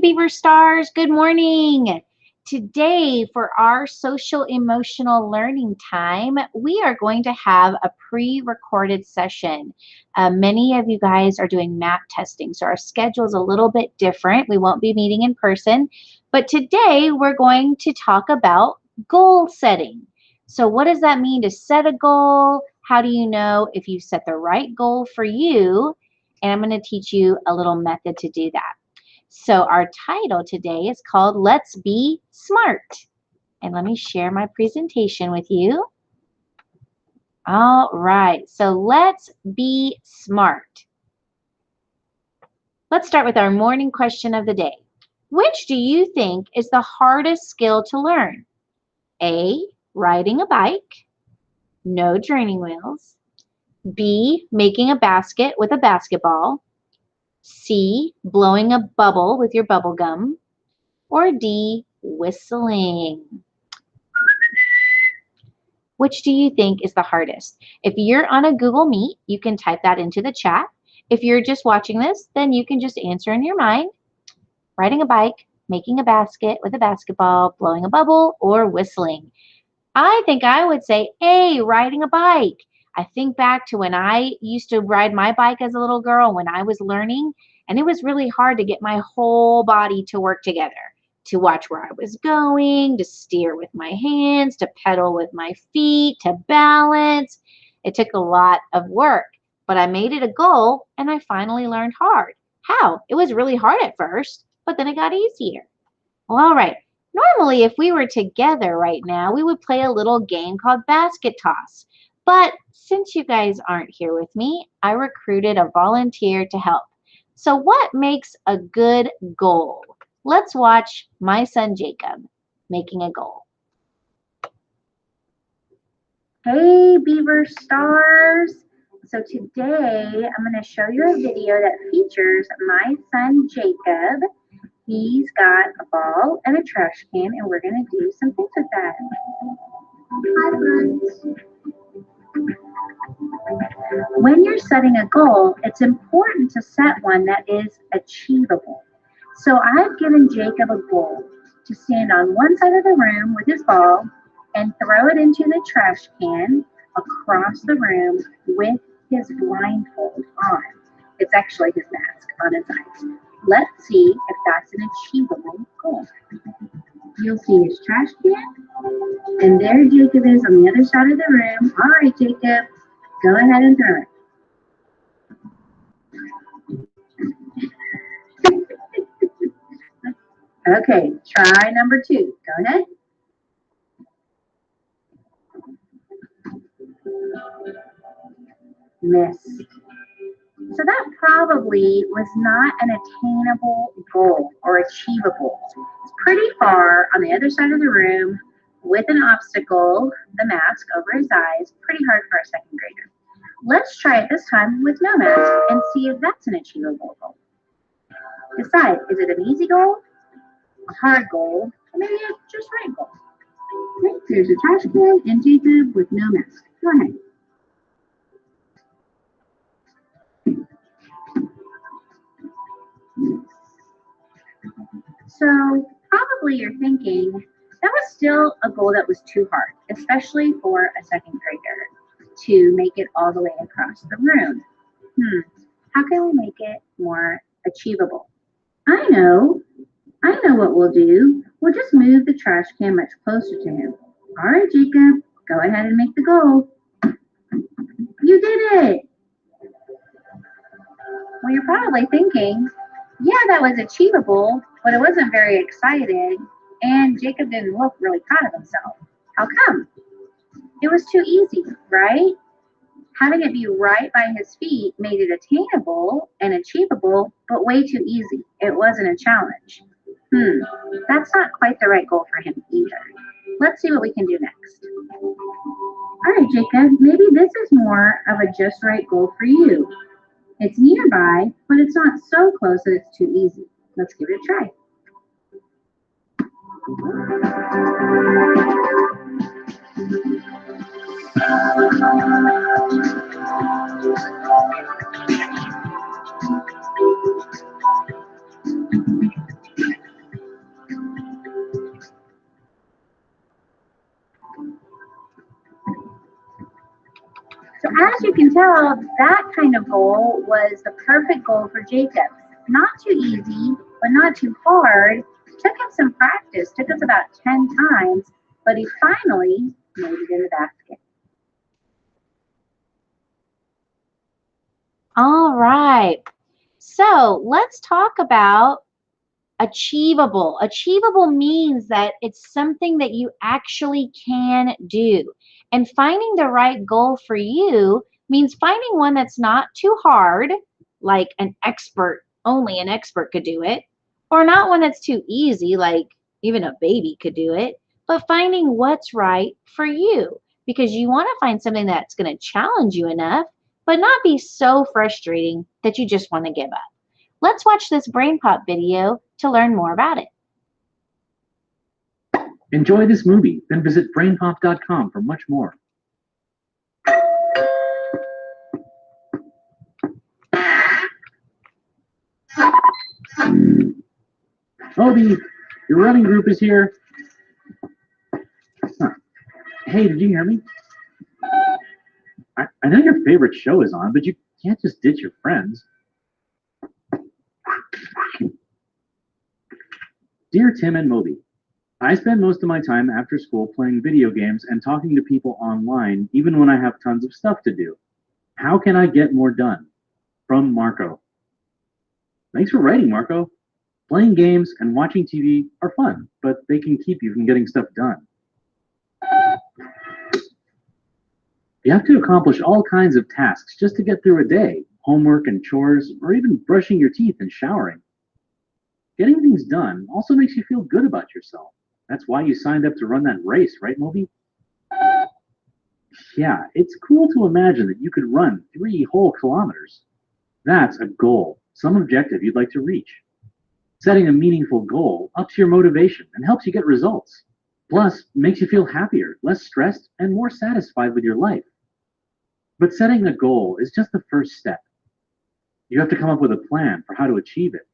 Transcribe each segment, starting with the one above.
Beaver Stars, good morning. Today for our social emotional learning time, we are going to have a pre-recorded session. Many of you guys are doing MAP testing, so our schedule is a little bit different. We won't be meeting in person, but today we're going to talk about goal setting. So what does that mean to set a goal? How do you know if you set the right goal for you? And I'm going to teach you a little method to do that. So our title today is called Let's Be Smart. And let me share my presentation with you. All right, so let's be smart. Let's start with our morning question of the day. Which do you think is the hardest skill to learn? A, riding a bike, no training wheels. B, making a basket with a basketball. C, blowing a bubble with your bubble gum. Or D, whistling. Which do you think is the hardest? If you're on a Google Meet, you can type that into the chat. If you're just watching this, then you can just answer in your mind. Riding a bike, making a basket with a basketball, blowing a bubble, or whistling. I think I would say A, riding a bike. I think back to when I used to ride my bike as a little girl when I was learning, and it was really hard to get my whole body to work together, to watch where I was going, to steer with my hands, to pedal with my feet, to balance. It took a lot of work, but I made it a goal and I finally learned hard. How? It was really hard at first, but then it got easier. Well, all right. Normally, if we were together right now, we would play a little game called basket toss. But since you guys aren't here with me, I recruited a volunteer to help. So what makes a good goal? Let's watch my son Jacob making a goal. Hey Beaver Stars! So today I'm going to show you a video that features my son Jacob. He's got a ball and a trash can, and we're going to do some things with that. Hi, friends. When you're setting a goal, it's important to set one that is achievable. So I've given Jacob a goal to stand on one side of the room with his ball and throw it into the trash can across the room with his blindfold on. It's actually his mask on his eyes. Let's see if that's an achievable goal. You'll see his trash can, and there Jacob is on the other side of the room. All right, Jacob, go ahead and throw it. Okay, try number 2. Go ahead. Missed. So that probably was not an attainable goal or achievable. It's pretty far on the other side of the room with an obstacle, the mask over his eyes, pretty hard for a second grader. Let's try it this time with no mask and see if that's an achievable goal. Decide, is it an easy goal, a hard goal, or maybe a just right goal? Okay, there's a trash can and Jacob with no mask. Go ahead. So probably you're thinking, that was still a goal that was too hard, especially for a second grader, to make it all the way across the room. How can we make it more achievable? I know what we'll do. We'll just move the trash can much closer to him. All right, Jacob, go ahead and make the goal. You did it! Well, you're probably thinking, yeah, that was achievable, but it wasn't very exciting, and Jacob didn't look really proud of himself. How come? It was too easy, right? Having it be right by his feet made it attainable and achievable, but way too easy. It wasn't a challenge. That's not quite the right goal for him either. Let's see what we can do next. All right, Jacob, maybe this is more of a just right goal for you. It's nearby, but it's not so close that it's too easy. Let's give it a try. Now, that kind of goal was the perfect goal for Jacob. Not too easy, but not too hard. Took him some practice, took us about 10 times, but he finally made it in the basket. All right. So let's talk about achievable. Achievable means that it's something that you actually can do. And finding the right goal for you means finding one that's not too hard, like only an expert could do it, or not one that's too easy, like even a baby could do it, but finding what's right for you because you want to find something that's going to challenge you enough, but not be so frustrating that you just want to give up. Let's watch this Brain Pop video to learn more about it. Enjoy this movie, then visit brainpop.com for much more. Obi, your running group is here. Huh. Hey, did you hear me? I know your favorite show is on, but you can't just ditch your friends. Dear Tim and Moby, I spend most of my time after school playing video games and talking to people online, even when I have tons of stuff to do. How can I get more done? From Marco. Thanks for writing, Marco. Playing games and watching TV are fun, but they can keep you from getting stuff done. You have to accomplish all kinds of tasks just to get through a day, homework and chores, or even brushing your teeth and showering. Getting things done also makes you feel good about yourself. That's why you signed up to run that race, right, Moby? Yeah, it's cool to imagine that you could run 3 whole kilometers. That's a goal, some objective you'd like to reach. Setting a meaningful goal ups your motivation and helps you get results. Plus, makes you feel happier, less stressed, and more satisfied with your life. But setting a goal is just the first step. You have to come up with a plan for how to achieve it.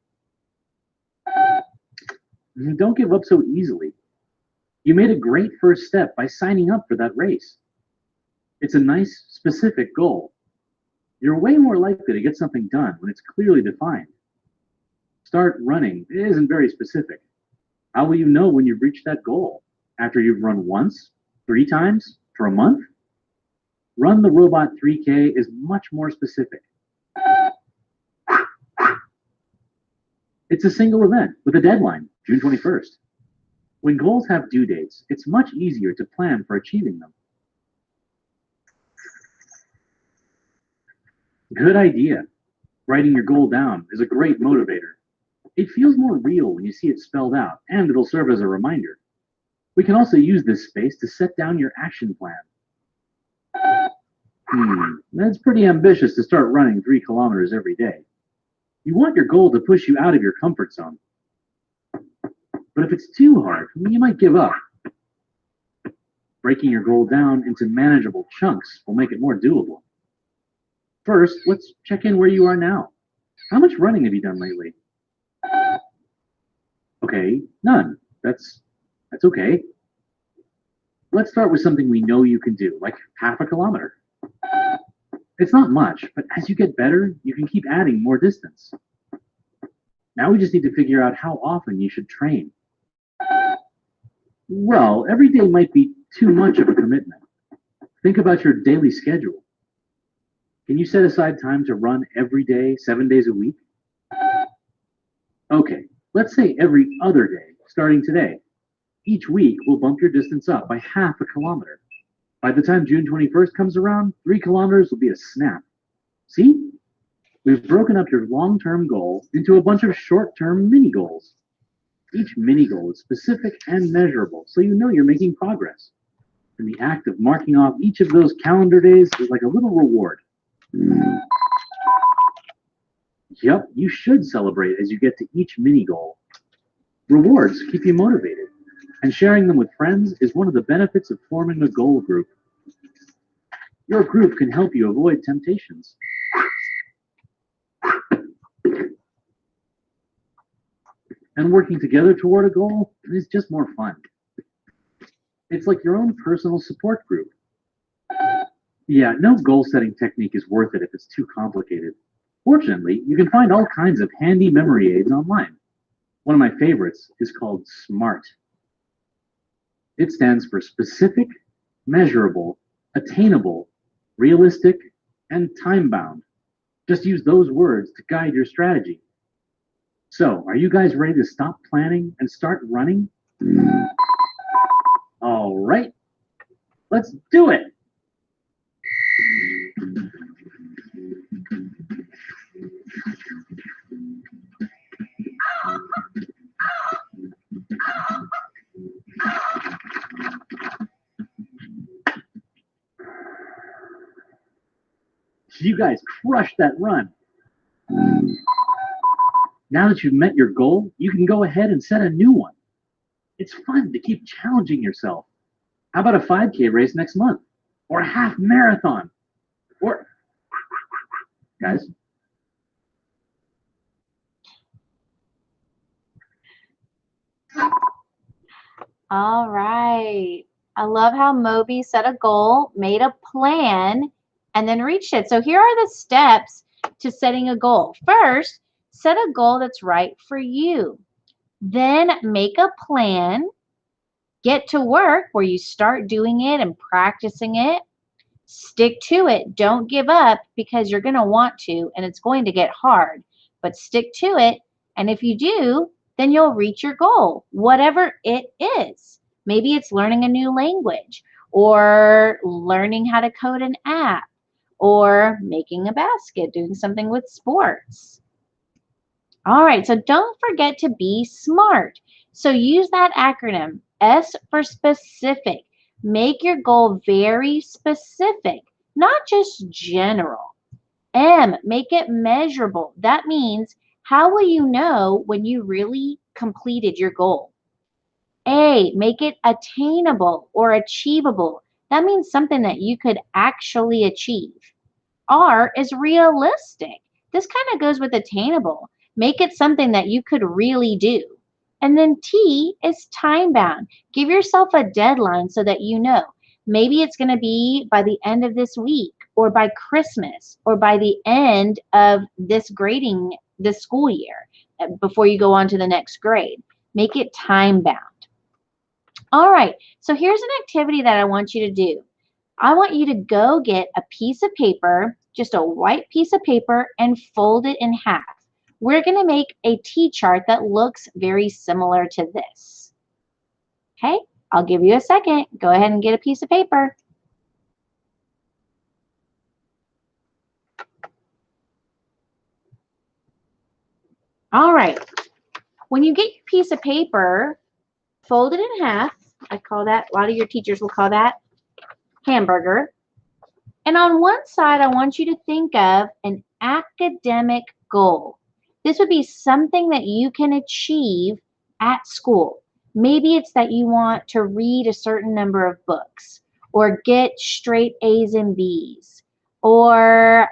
Don't give up so easily. You made a great first step by signing up for that race. It's a nice, specific goal. You're way more likely to get something done when it's clearly defined. Start running isn't very specific. How will you know when you've reached that goal? After you've run once, 3 times, for a month? Run the Robot 3K is much more specific. It's a single event with a deadline, June 21st. When goals have due dates, it's much easier to plan for achieving them. Good idea. Writing your goal down is a great motivator. It feels more real when you see it spelled out, and it'll serve as a reminder. We can also use this space to set down your action plan. That's pretty ambitious to start running 3 kilometers every day. You want your goal to push you out of your comfort zone. But if it's too hard, you might give up. Breaking your goal down into manageable chunks will make it more doable. First, let's check in where you are now. How much running have you done lately? Okay, none. That's okay. Let's start with something we know you can do, like half a kilometer. It's not much, but as you get better, you can keep adding more distance. Now we just need to figure out how often you should train. Well, every day might be too much of a commitment. Think about your daily schedule. Can you set aside time to run every day, 7 days a week? Okay, let's say every other day, starting today. Each week, we'll bump your distance up by half a kilometer. By the time June 21st comes around, 3 kilometers will be a snap. See? We've broken up your long-term goal into a bunch of short-term mini goals. Each mini goal is specific and measurable, so you know you're making progress. And the act of marking off each of those calendar days is like a little reward. Yep, you should celebrate as you get to each mini goal. Rewards keep you motivated, and sharing them with friends is one of the benefits of forming a goal group. Your group can help you avoid temptations. And working together toward a goal is just more fun. It's like your own personal support group. Yeah, no goal setting technique is worth it if it's too complicated. Fortunately, you can find all kinds of handy memory aids online. One of my favorites is called SMART. It stands for specific, measurable, attainable, realistic, and time bound. Just use those words to guide your strategy. So, are you guys ready to stop planning and start running? All right, let's do it. You guys crushed that run. Now that you've met your goal, you can go ahead and set a new one. It's fun to keep challenging yourself. How about a 5K race next month? Or a half marathon? Or, guys? All right. I love how Moby set a goal, made a plan, and then reached it. So here are the steps to setting a goal. First, set a goal that's right for you. Then make a plan. Get to work where you start doing it and practicing it. Stick to it. Don't give up because you're going to want to and it's going to get hard. But stick to it. And if you do, then you'll reach your goal, whatever it is. Maybe it's learning a new language or learning how to code an app or making a basket, doing something with sports. All right, so don't forget to be SMART. So use that acronym, S for specific. Make your goal very specific, not just general. M, make it measurable. That means how will you know when you really completed your goal? A, make it attainable or achievable. That means something that you could actually achieve. R is realistic. This kind of goes with attainable. Make it something that you could really do. And then T is time bound. Give yourself a deadline so that you know. Maybe it's going to be by the end of this week or by Christmas or by the end of this school year before you go on to the next grade. Make it time bound. All right, so here's an activity that I want you to do. I want you to go get a piece of paper, just a white piece of paper, and fold it in half. We're going to make a T-chart that looks very similar to this. Okay, I'll give you a second. Go ahead and get a piece of paper. All right, when you get your piece of paper, fold it in half. I call that, a lot of your teachers will call that hamburger. And on one side, I want you to think of an academic goal. This would be something that you can achieve at school. Maybe it's that you want to read a certain number of books or get straight A's and B's or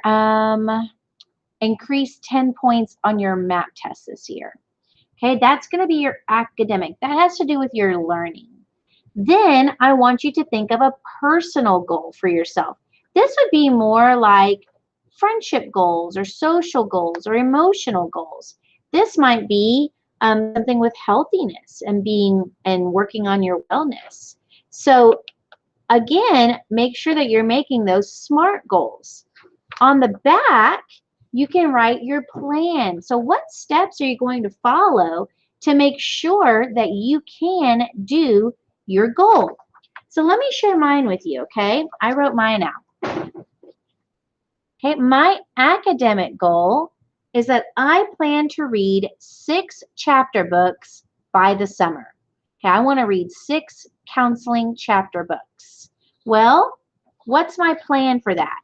increase 10 points on your math test this year. Okay, that's going to be your academic. That has to do with your learning. Then I want you to think of a personal goal for yourself. This would be more like friendship goals or social goals or emotional goals. This might be something with healthiness and working on your wellness. So again, make sure that you're making those SMART goals. On the back, you can write your plan. So what steps are you going to follow to make sure that you can do your goal? So let me share mine with you, okay? I wrote mine out. Okay, my academic goal is that I plan to read 6 chapter books by the summer. Okay, I want to read 6 counseling chapter books. Well, what's my plan for that?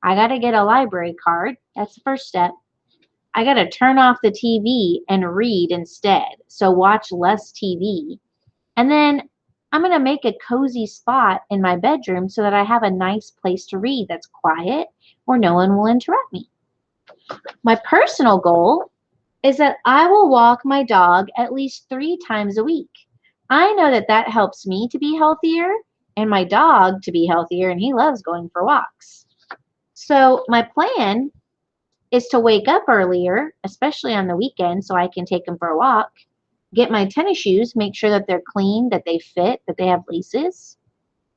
I got to get a library card. That's the first step. I got to turn off the TV and read instead. So watch less TV. And then I'm going to make a cozy spot in my bedroom so that I have a nice place to read that's quiet where no one will interrupt me. My personal goal is that I will walk my dog at least 3 times a week. I know that that helps me to be healthier and my dog to be healthier, and he loves going for walks. So my plan is to wake up earlier, especially on the weekend, so I can take him for a walk, get my tennis shoes, make sure that they're clean, that they fit, that they have laces,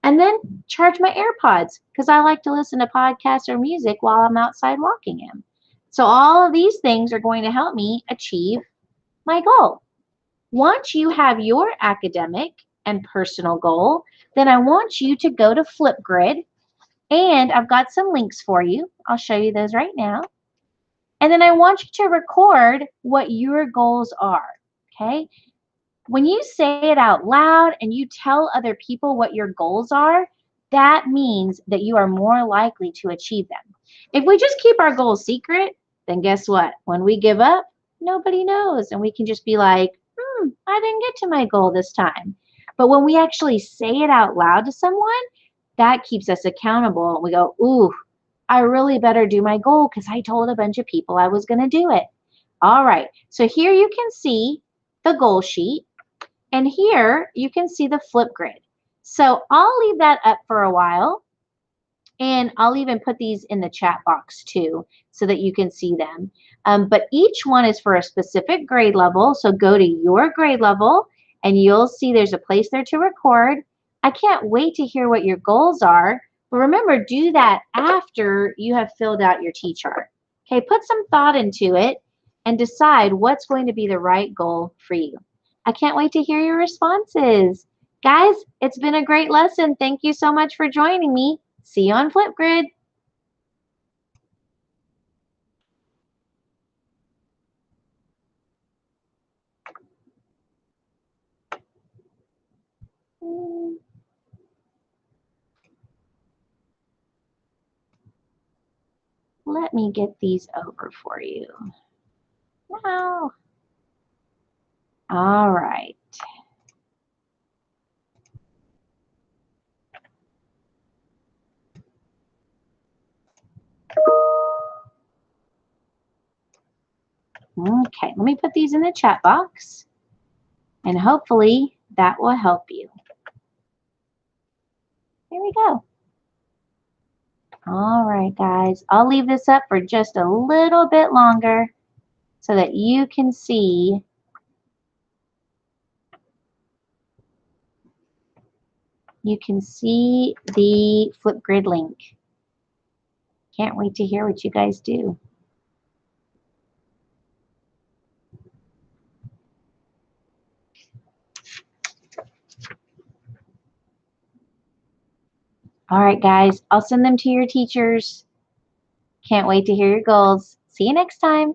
and then charge my AirPods because I like to listen to podcasts or music while I'm outside walking him. So all of these things are going to help me achieve my goal. Once you have your academic and personal goal, then I want you to go to Flipgrid, and I've got some links for you. I'll show you those right now. And then I want you to record what your goals are, okay? When you say it out loud and you tell other people what your goals are, that means that you are more likely to achieve them. If we just keep our goals secret, then guess what? When we give up, nobody knows, and we can just be like, I didn't get to my goal this time. But when we actually say it out loud to someone, that keeps us accountable. We go, ooh, I really better do my goal because I told a bunch of people I was going to do it. All right, so here you can see the goal sheet, and here you can see the Flipgrid. So I'll leave that up for a while, and I'll even put these in the chat box too so that you can see them. But each one is for a specific grade level, so go to your grade level and you'll see there's a place there to record. I can't wait to hear what your goals are, but remember, do that after you have filled out your T-chart. Okay, put some thought into it and decide what's going to be the right goal for you. I can't wait to hear your responses. Guys, it's been a great lesson. Thank you so much for joining me. See you on Flipgrid. Let me get these over for you. Now. All right. Okay, let me put these in the chat box, and hopefully that will help you. Here we go. All right, guys, I'll leave this up for just a little bit longer so that you can see the Flipgrid link. Can't wait to hear what you guys do. All right, guys, I'll send them to your teachers. Can't wait to hear your goals. See you next time.